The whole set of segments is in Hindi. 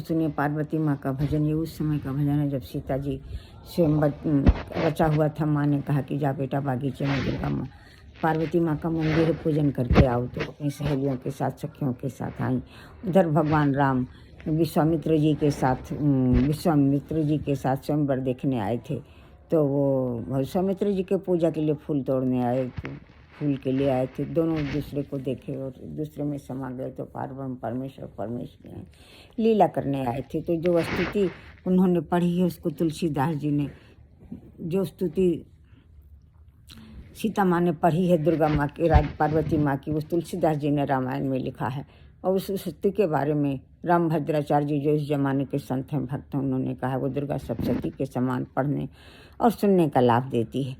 सुनिए पार्वती माँ का भजन। ये उस समय का भजन है जब सीता जी स्वयं रचा हुआ था। माँ ने कहा कि जा बेटा बागीचे में दुर्गा माँ पार्वती माँ का मंदिर पूजन करके आओ। तो अपनी सहेलियों के साथ सखियों के साथ आई। उधर भगवान राम विश्वामित्र जी के साथ स्वयंवर देखने आए थे। तो वो विश्वामित्र जी के पूजा के लिए फूल तोड़ने आए, फूल के लिए आए थे। दोनों एक दूसरे को देखे और एक दूसरे में समा गए। तो परमेश्वर लीला करने आए थे। तो जो स्तुति उन्होंने पढ़ी है उसको तुलसीदास जी ने, जो स्तुति सीता माँ ने पढ़ी है दुर्गा माँ की, पार्वती माँ की, उस तुलसीदास जी ने रामायण में लिखा है। और उस स्तुति के बारे में राम भद्राचार्य जी जो इस जमाने के संत हैं, भक्त हैं, उन्होंने कहा वो दुर्गा सप्तशती के समान पढ़ने और सुनने का लाभ देती है।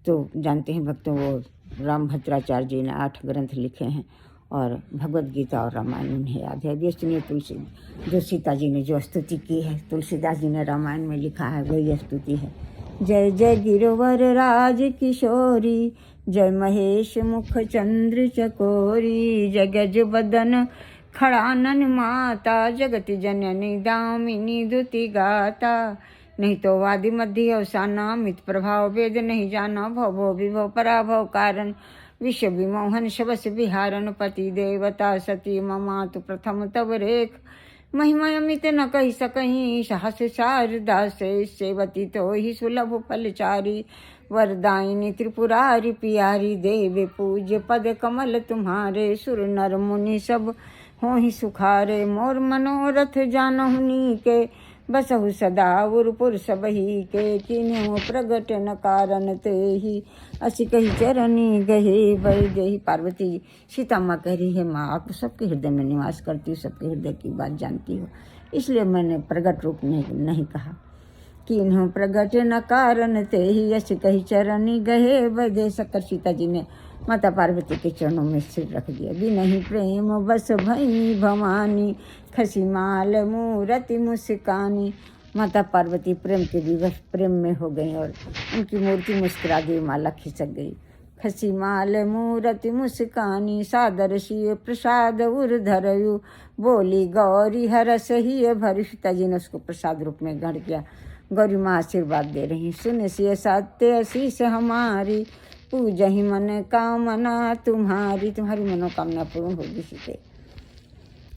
तो जानते हैं भक्तों, वो राम भद्राचार्य जी ने 8 ग्रंथ लिखे हैं और भगवद गीता और रामायण उन्हें याद है। ये सुनिए तुलसी जो सीता जी ने जो स्तुति की है, तुलसीदास जी ने रामायण में लिखा है, वही स्तुति है। जय जय गिरवर राज किशोरी, जय महेश मुख चंद्र चकोरी, जय गज बदन खड़ानन माता, जगति जननी दामिनी दुति गाता। नहीं तो वादि मध्य अवसाना, मित प्रभाव वेद नहीं जाना, भवो विभव पराभव कारण, विश्व विमोहन शबस विहारन, पति देवता सती ममातु प्रथम तव रेख, महिमा अमित न कही सकहीं, साहस शारदा से सेवती तो ही सुलभ फलचारी, वरदायिनी त्रिपुरारी पियारी, देव पूज्य पद कमल तुम्हारे, सुर नर मुनि सब हो ही सुखारे, मोर मनोरथ जानहुनी के, बसहु सदा उरपुर सबही के, किन्हु प्रगट न कारण ते ही, असी कही चरनी गहे वैदेही। पार्वती सीता माँ कह रही है, माँ आप सबके हृदय में निवास करती हो, सबके हृदय की बात जानती हो, इसलिए मैंने प्रगट रूप नहीं कहा। किन्हु प्रगट न कारण ते ही, असी कही चरनी गहे वैदेही। शक्कर सीता जी ने माता पार्वती के चरणों में सिर रख दिया। भी नहीं प्रेम बस भई भवानी, खसी माल मूरति मुस्कानी। माता पार्वती प्रेम के विवश प्रेम में हो गई और उनकी मूर्ति मुस्कुरा गई, माला खिसक गई। खसी माल मूरति मुस्कानी, सादर सिय प्रसाद उर धरयु, बोली गौरी हरस ही भर। सीता जी ने उसको प्रसाद रूप में ग्रहण किया। गौरी माँ आशीर्वाद दे रही, सुन सिय सत्य आशीष हमारी, पूजहि मन कामना तुम्हारी। तुम्हारी मनोकामना पूर्ण होगी सीते,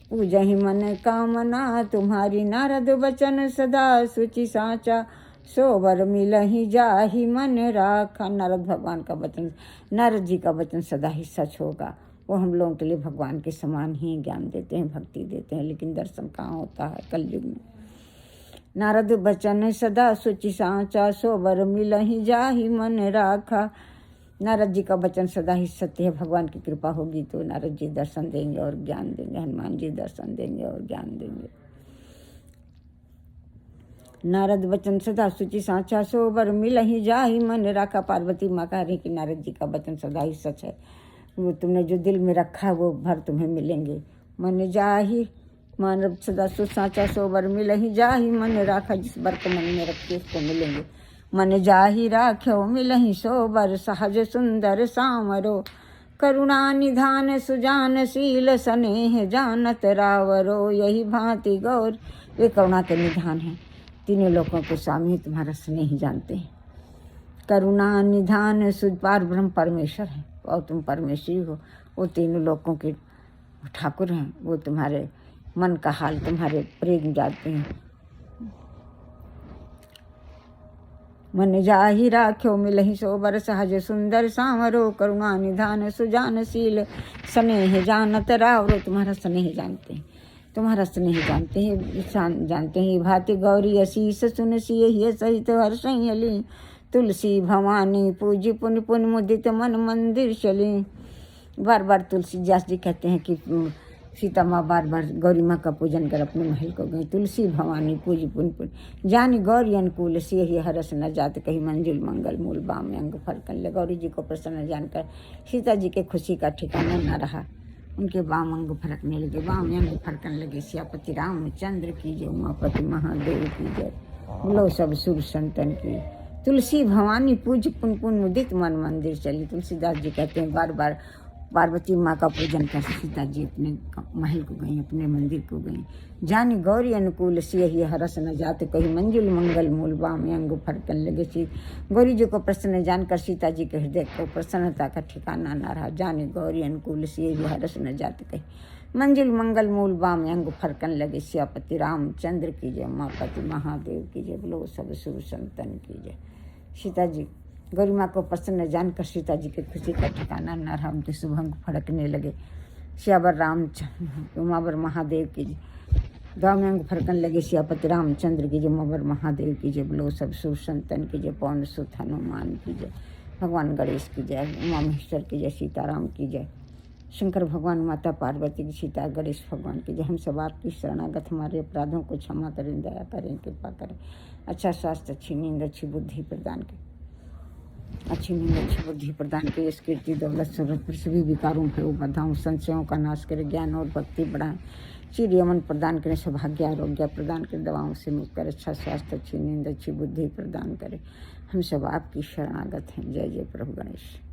पूजहि मन कामना तुम्हारी। नारद वचन सदा सुचि साचा, सोवर मिलहि जाहि मन राखा। नारद भगवान का वचन, नारद जी का वचन सदा ही सच होगा। वो हम लोगों के लिए भगवान के समान ही ज्ञान देते हैं, भक्ति देते हैं, लेकिन दर्शन कहाँ होता है कलयुग में। नारद वचन सदा सुचि साचा, सोवर मिलहि जाहि मन राखा। नारद जी का वचन सदा ही सत्य है। भगवान की कृपा होगी तो नारद जी दर्शन देंगे और ज्ञान देंगे, हनुमान जी दर्शन देंगे और ज्ञान देंगे। नारद वचन सदा सुचि साचा, सोबर मिलहि जाहि मन राखा। पार्वती माँ कह रही कि नारद जी का वचन सदा ही सच है। वो तुमने जो दिल में रखा है वो भर तुम्हें मिलेंगे। मन जाहि मानव सदा सुच साचा, सोबर मिलहि जाहि मन राखा। जिस बर को मन में रखते उसको मिलेंगे। मन जाहि राख्यो मिलहि सोबर, सहज सुंदर सामरो, करुणा निधान सुजान शील, स्नेह जानत रावरो। यही भांति गौर, वे करुणा के निधान हैं, तीनों लोगों के स्वामी तुम्हारा स्नेह जानते हैं। करुणा निधान पार ब्रह्म परमेश्वर है और तुम परमेश्वरी हो। वो तीनों लोगों के ठाकुर हैं, वो तुम्हारे मन का हाल, तुम्हारे प्रेम जानते हैं। मन जाहि राख्यो मिलहि सोबर, सहज सुंदर सांवरो, करुणा निधान सुजान शील, स्नेह जानत रावरो। तुम्हारा स्नेह जानते हैं, तुम्हारा स्नेह जानते हैं। भांति गौरी असीस सुन सिय सहित हर्ष ली, तुलसी भवानी पूजी पुन पुन मुदित मन मंदिर चली। बार बार तुलसीदास जी कहते हैं कि सीता माँ बार बार गौरी माँ का पूजन कर अपने महल को गई। तुलसी भवानी पूजी पुन पुन, जानी गौरी अनुकूल, से ही हरस न जात, कही मंजुल मंगल मूल बाम अंग फरकन ले। गौरी जी को प्रसन्न जानकर सीता जी के खुशी का ठिकाना न रहा। उनके वाम अंग फरकने लगे, वाम अंग फरकन लगे। सियापति रामचंद्र की जय, उमापति महादेव की जय, बोलो सब सुर संतन की। तुलसी भवानी पूज पुन पुन मुदित मन मंदिर चली। तुलसीदास जी कहते हैं बार बार पार्वती माँ का पूजन कर सीता जी अपने महल को गई, अपने मंदिर को गई। जानी गौरी अनुकूल सियहि हरस न जात, कही मंजुल मंगल मूल बाम अंग फरकन लगे सी। गौरी जी को प्रसन्न जानकर सीता जी के हृदय को प्रसन्नता का ठिकाना न रहा। जानी गौरी अनुकूल सियहि हरस न जात, कही मंजुल मंगल मूल बाम अंग फरकन लगे। सियापति रामचंद्र की जय, उमापति महादेव की जय, बोलो सब सुर संतन की जय। सीता जी गौरी माँ को प्रसन्न जानकर सीता जी के खुशी का ठिकाना न रहा, उनके शुभंग फड़कने लगे। सियावर रामचंद्र उमावर महादेव की जय, गाँव में अंग फड़कन लगे। सियापति रामचंद्र की जय, उमावर महादेव की जय, बोलो सब सुर संतन की जय, पवन सुत हनुमान की जय, भगवान गणेश की जय, उमा महेश्वर की जय, सीताराम की जय, शंकर भगवान, माता पार्वती की, सीता गणेश भगवान की जय। हम सब आपकी शरणागत, हमारे अपराधों को क्षमा करें, दया करें, कृपा करें। अच्छा स्वास्थ्य, अच्छी नींद, अच्छी बुद्धि प्रदान करें, अच्छी नींद, अच्छी बुद्धि प्रदान करें। इस कीर्ति दौलत शोहरत पर सभी विकारों पर बाधाओं संशयों का नाश करें, ज्ञान और भक्ति बढ़ाएं, चिर यमन प्रदान करें, सौभाग्य आरोग्य प्रदान करें, दवाओं से मुक्त कर अच्छा स्वास्थ्य, अच्छी नींद, अच्छी बुद्धि प्रदान करें। हम सब आपकी शरणागत हैं। जय जय प्रभु गणेश।